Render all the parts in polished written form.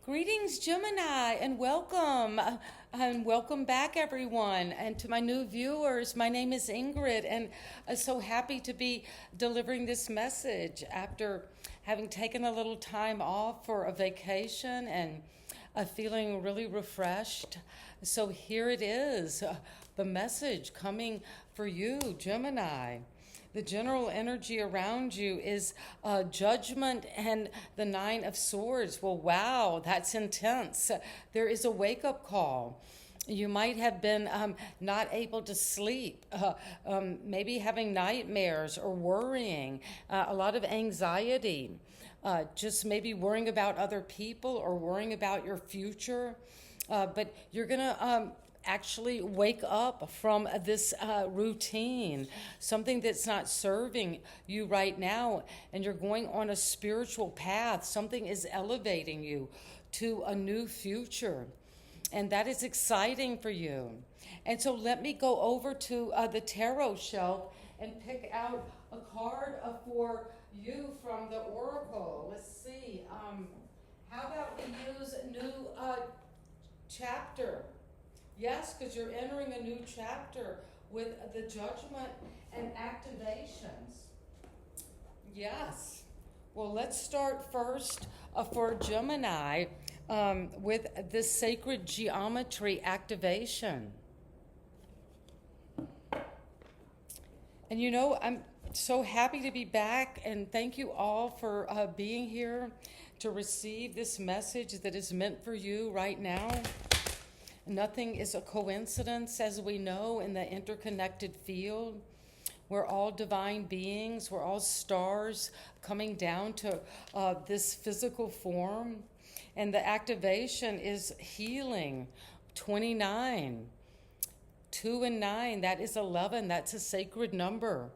Greetings, Gemini, and welcome. And welcome back, everyone. And to my new viewers, my name is Ingrid, and I'm so happy to be delivering this message after having taken a little time off for a vacation and feeling really refreshed. So here it is, the message coming for you, Gemini. The general energy around you is judgment and the Nine of Swords. Well, wow, that's intense. There is a wake-up call. You might have been not able to sleep, maybe having nightmares or worrying, a lot of anxiety, just maybe worrying about other people or worrying about your future. But you're going to actually wake up from this routine, something that's not serving you right now, and you're going on a spiritual path. Something is elevating you to a new future, and that is exciting for you. And so let me go over to the tarot shelf and pick out a card for you from the oracle. Let's see. How about we use new chapter? Yes, because you're entering a new chapter with the judgment and activations. Yes. Well, let's start first for Gemini with the sacred geometry activation. And you know, I'm so happy to be back, and thank you all for being here to receive this message that is meant for you right now. Nothing is a coincidence, as we know, in the interconnected field. We're all divine beings. We're all stars coming down to this physical form. And the activation is healing. 29. 2 and 9, that is 11. That's a sacred number.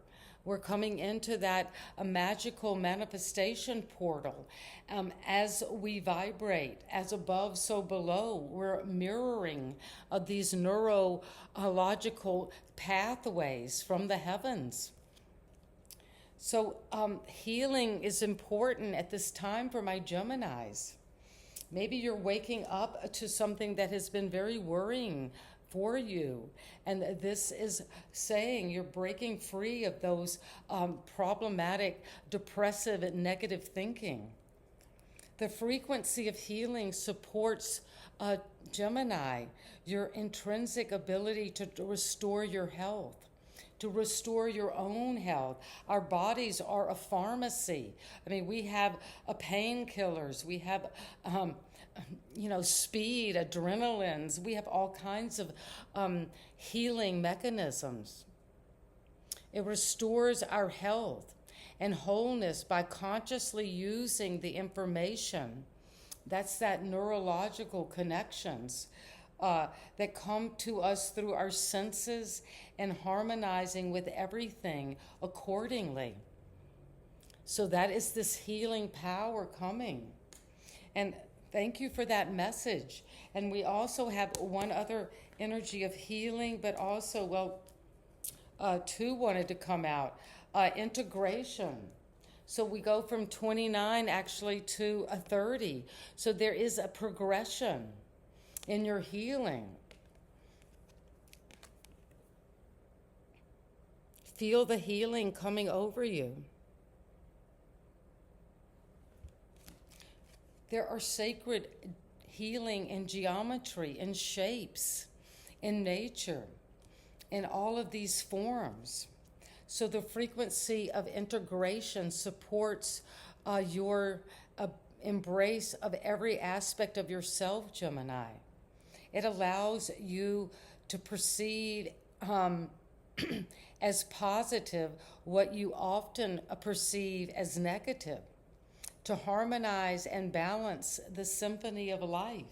We're coming into that magical manifestation portal. As we vibrate, as above, so below, we're mirroring these neurological pathways from the heavens. So healing is important at this time for my Geminis. Maybe you're waking up to something that has been very worrying for you, and this is saying you're breaking free of those problematic, depressive, and negative thinking. The frequency of healing supports Gemini, your intrinsic ability to restore your health, to restore your own health. Our bodies are a pharmacy. I mean, we have painkillers, we have speed, adrenalines. We have all kinds of healing mechanisms. It restores our health and wholeness by consciously using the information. That's that neurological connections that come to us through our senses and harmonizing with everything accordingly. So that is this healing power coming. And thank you for that message. And we also have one other energy of healing, but also, two wanted to come out. Integration. So we go from 29 actually to 30. So there is a progression in your healing. Feel the healing coming over you. There are sacred healing in geometry, in shapes, in nature, in all of these forms. So the frequency of integration supports your embrace of every aspect of yourself, Gemini. It allows you to perceive as positive what you often perceive as negative, to harmonize and balance the symphony of life.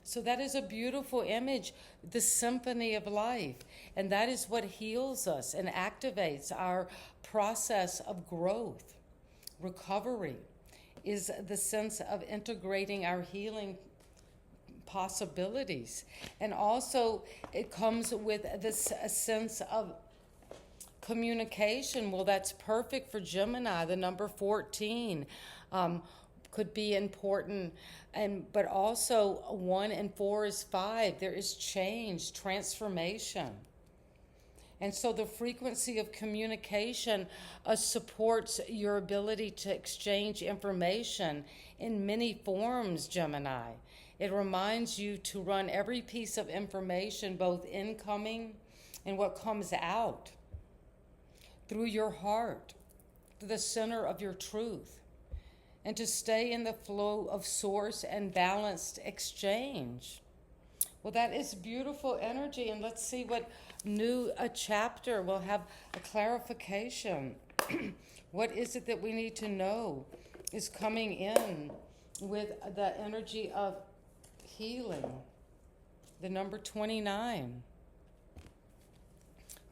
So that is a beautiful image, the symphony of life. And that is what heals us and activates our process of growth. Recovery is the sense of integrating our healing possibilities. And also it comes with this sense of communication. Well, that's perfect for Gemini, the number 14. could be important, but also 1 and 4 is 5. There is change, transformation. And so the frequency of communication supports your ability to exchange information in many forms, Gemini. It reminds you to run every piece of information, both incoming and what comes out, through your heart, to the center of your truth, and to stay in the flow of source and balanced exchange. Well, that is beautiful energy, and let's see what new chapter will have a clarification. What is it that we need to know is coming in with the energy of healing? The number 29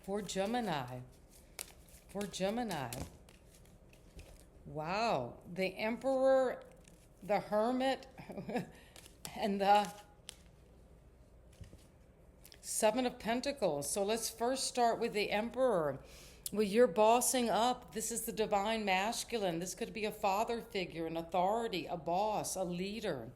for Gemini. For Gemini. Wow, the Emperor, the Hermit, and the 7 of Pentacles. So let's first start with the Emperor. Well, you're bossing up. This is the divine masculine. This could be a father figure, an authority, a boss, a leader.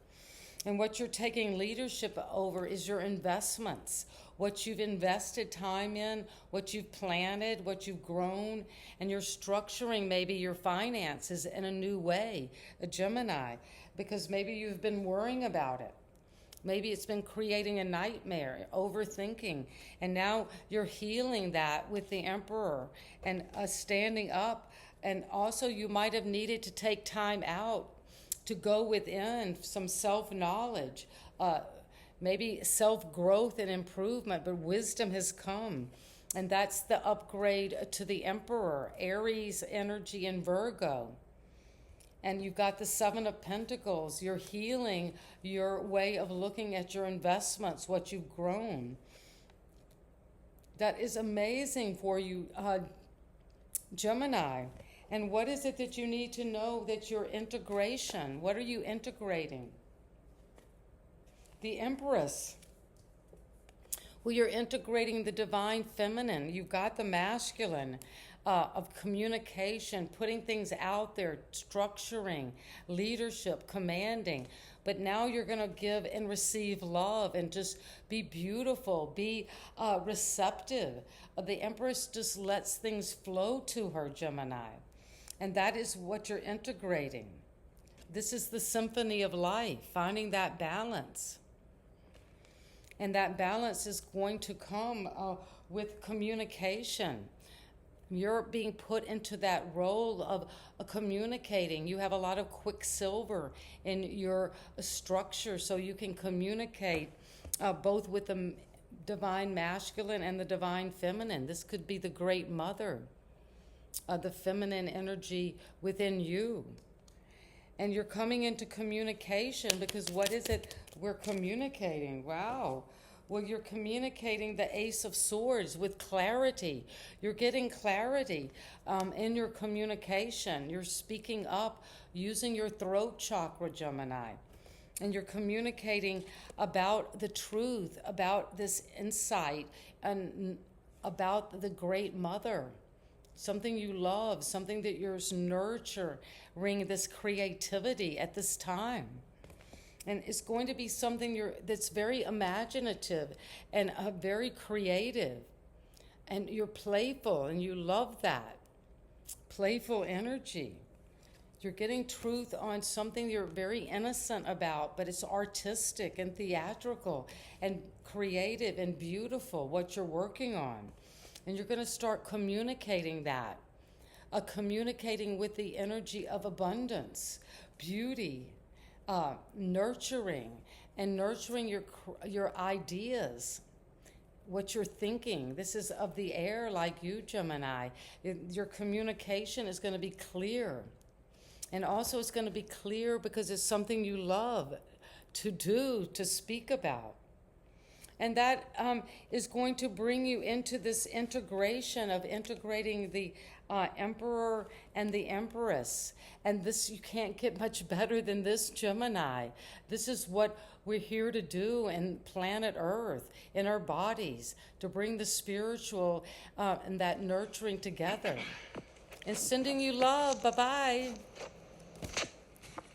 And what you're taking leadership over is your investments, what you've invested time in, what you've planted, what you've grown, and you're structuring maybe your finances in a new way, a Gemini, because maybe you've been worrying about it. Maybe it's been creating a nightmare, overthinking, and now you're healing that with the Emperor and standing up. And also you might have needed to take time out to go within, some self-knowledge, maybe self-growth and improvement, but wisdom has come. And that's the upgrade to the Emperor, Aries energy in Virgo. And you've got the 7 of Pentacles. You're healing your way of looking at your investments, what you've grown. That is amazing for you, Gemini. And what is it that you need to know that your integration, what are you integrating? The Empress. Well, you're integrating the divine feminine. You've got the masculine of communication, putting things out there, structuring, leadership, commanding. But now you're going to give and receive love and just be beautiful, be receptive. The Empress just lets things flow to her, Gemini. And that is what you're integrating. This is the symphony of life, finding that balance. And that balance is going to come with communication. You're being put into that role of communicating. You have a lot of quicksilver in your structure, so you can communicate both with the divine masculine and the divine feminine. This could be the great mother, the feminine energy within you. And you're coming into communication because what is it we're communicating? Wow. Well, you're communicating the Ace of Swords with clarity. You're getting clarity in your communication. You're speaking up using your throat chakra, Gemini. And you're communicating about the truth, about this insight, and about the great mother. Something you love, something that you're nurturing, this creativity at this time. And it's going to be something that's very imaginative and very creative. And you're playful, and you love that. Playful energy. You're getting truth on something you're very innocent about, but it's artistic and theatrical and creative and beautiful, what you're working on. And you're going to start communicating that. Communicating with the energy of abundance, beauty, nurturing, and nurturing your ideas, what you're thinking. This is of the air, like you, Gemini. Your communication is going to be clear. And also it's going to be clear because it's something you love to do, to speak about. And that is going to bring you into this integration of integrating the Emperor and the Empress. And this, you can't get much better than this, Gemini. This is what we're here to do in planet Earth, in our bodies, to bring the spiritual and that nurturing together. And sending you love. Bye-bye.